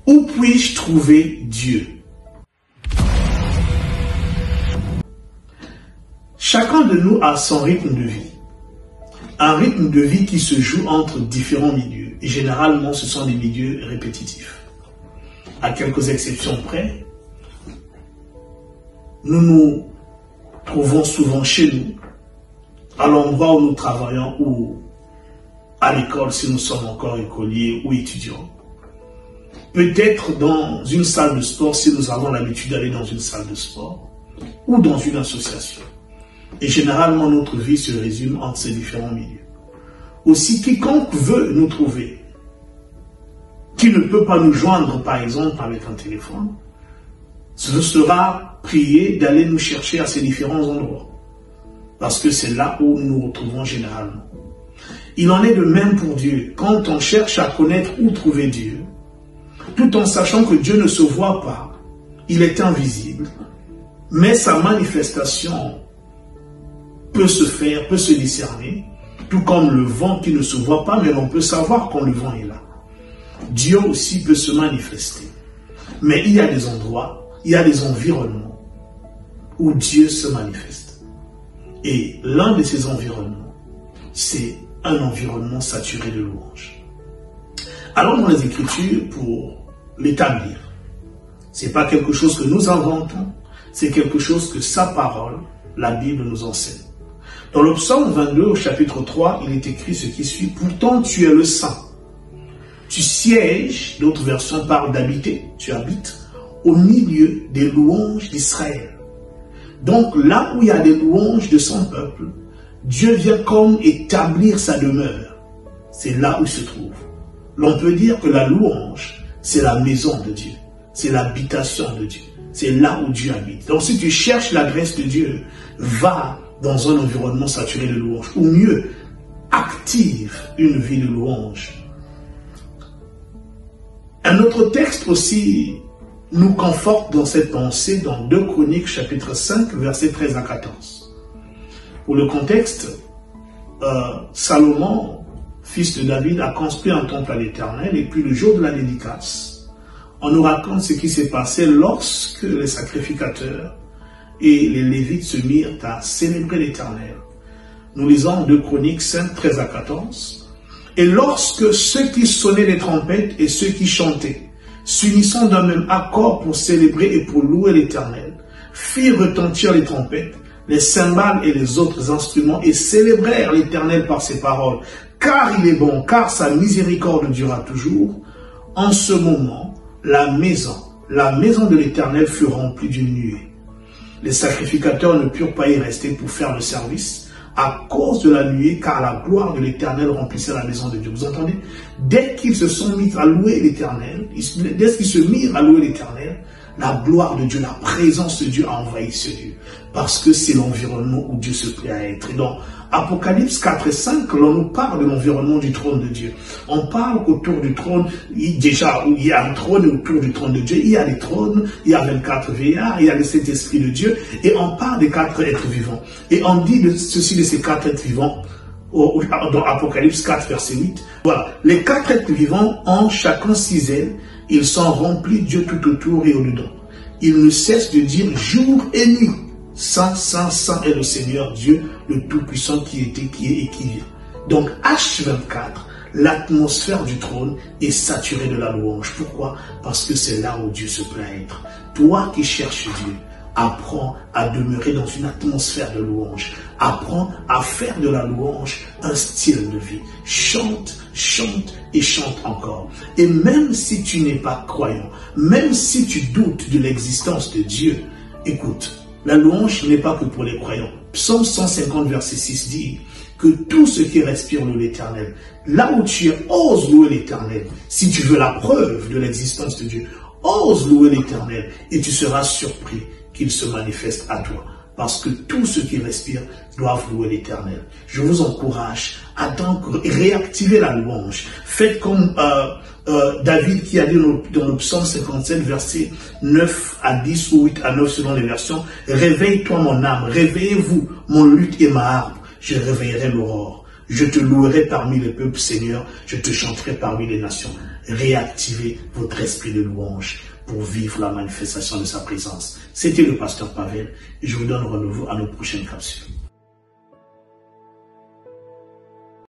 Où puis-je trouver Dieu? Chacun de nous a son rythme de vie. Un rythme de vie qui se joue entre différents milieux. Et généralement, ce sont des milieux répétitifs. À quelques exceptions près, nous nous trouvons souvent chez nous, à l'endroit où nous travaillons ou à l'école si nous sommes encore écoliers ou étudiants. Peut-être dans une salle de sport si nous avons l'habitude d'aller dans une salle de sport ou dans une association. Et généralement, notre vie se résume entre ces différents milieux. Aussi, quiconque veut nous trouver, qui ne peut pas nous joindre, par exemple, avec un téléphone, ce sera prié d'aller nous chercher à ces différents endroits. Parce que c'est là où nous nous retrouvons généralement. Il en est de même pour Dieu. Quand on cherche à connaître où trouver Dieu, tout en sachant que Dieu ne se voit pas, il est invisible, mais sa manifestation peut se faire, peut se discerner, tout comme le vent qui ne se voit pas, mais l'on peut savoir quand le vent est là. Dieu aussi peut se manifester. Mais il y a des endroits, il y a des environnements où Dieu se manifeste. Et l'un de ces environnements, c'est un environnement saturé de louanges. Allons dans les Écritures pour l'établir. Ce n'est pas quelque chose que nous inventons, c'est quelque chose que sa parole, la Bible, nous enseigne. Dans le psaume 22, au chapitre 3, il est écrit ce qui suit. Pourtant, tu es le Saint. Tu sièges, d'autres versions parlent d'habiter, tu habites au milieu des louanges d'Israël. Donc, là où il y a des louanges de son peuple, Dieu vient comme établir sa demeure. C'est là où il se trouve. L'on peut dire que la louange, c'est la maison de Dieu. C'est l'habitation de Dieu. C'est là où Dieu habite. Donc, si tu cherches l'adresse de Dieu, va dans un environnement saturé de louanges. Ou mieux, active une vie de louange. Un autre texte aussi nous conforte dans cette pensée dans 2 Chroniques chapitre 5 versets 13 à 14. Pour le contexte, Salomon, fils de David, a construit un temple à l'Éternel et puis le jour de la dédicace, on nous raconte ce qui s'est passé lorsque les sacrificateurs et les Lévites se mirent à célébrer l'Éternel. Nous lisons 2 Chroniques 5, 13 à 14. Et lorsque ceux qui sonnaient les trompettes et ceux qui chantaient, s'unissant d'un même accord pour célébrer et pour louer l'Éternel, firent retentir les trompettes, les cymbales et les autres instruments et célébrèrent l'Éternel par ses paroles. Car il est bon, car sa miséricorde durera toujours. En ce moment, la maison de l'Éternel fut remplie d'une nuée. Les sacrificateurs ne purent pas y rester pour faire le service à cause de la nuée, car la gloire de l'Éternel remplissait la maison de Dieu. Vous entendez? Dès qu'ils se sont mis à louer l'Éternel, dès qu'ils se mirent à louer l'Éternel, la gloire de Dieu, la présence de Dieu a envahi ce lieu. Parce que c'est l'environnement où Dieu se plaît à être. Et dans Apocalypse 4 et 5, l'on nous parle de l'environnement du trône de Dieu. On parle qu'autour du trône, déjà où il y a un trône et autour du trône de Dieu, il y a des trônes, il y a 24 vieillards, il y a le Saint-Esprit de Dieu, et on parle des 4 êtres vivants. Et on dit ceci de ces 4 êtres vivants, dans Apocalypse 4, verset 8. Voilà, les 4 êtres vivants ont chacun 6 ailes, ils sont remplis de Dieu tout autour et au-dedans. Ils ne cessent de dire jour et nuit, Saint, Saint, Saint est le Seigneur Dieu, le Tout-Puissant qui était, qui est et qui vient. Donc H24, l'atmosphère du trône est saturée de la louange. Pourquoi? Parce que c'est là où Dieu se plaît à être. Toi qui cherches Dieu, apprends à demeurer dans une atmosphère de louange. Apprends à faire de la louange un style de vie. Chante, chante et chante encore. Et même si tu n'es pas croyant, même si tu doutes de l'existence de Dieu, écoute, la louange n'est pas que pour les croyants. Psaume 150, verset 6 dit que tout ce qui respire loue l'Éternel. Là où tu es, ose louer l'Éternel. Si tu veux la preuve de l'existence de Dieu, ose louer l'Éternel et tu seras surpris qu'il se manifeste à toi. Parce que tous ceux qui respirent doivent louer l'Éternel. Je vous encourage à donc réactiver la louange. Faites comme David qui a dit dans le psaume 57, versets 9 à 10 ou 8 à 9 selon les versions. Réveille-toi mon âme, réveillez-vous mon luth et ma harpe. Je réveillerai l'aurore. Je te louerai parmi les peuples, Seigneur. Je te chanterai parmi les nations. réactiver votre esprit de louange pour vivre la manifestation de sa présence. C'était le pasteur Pavel et je vous donne rendez-vous à nos prochaines capsules.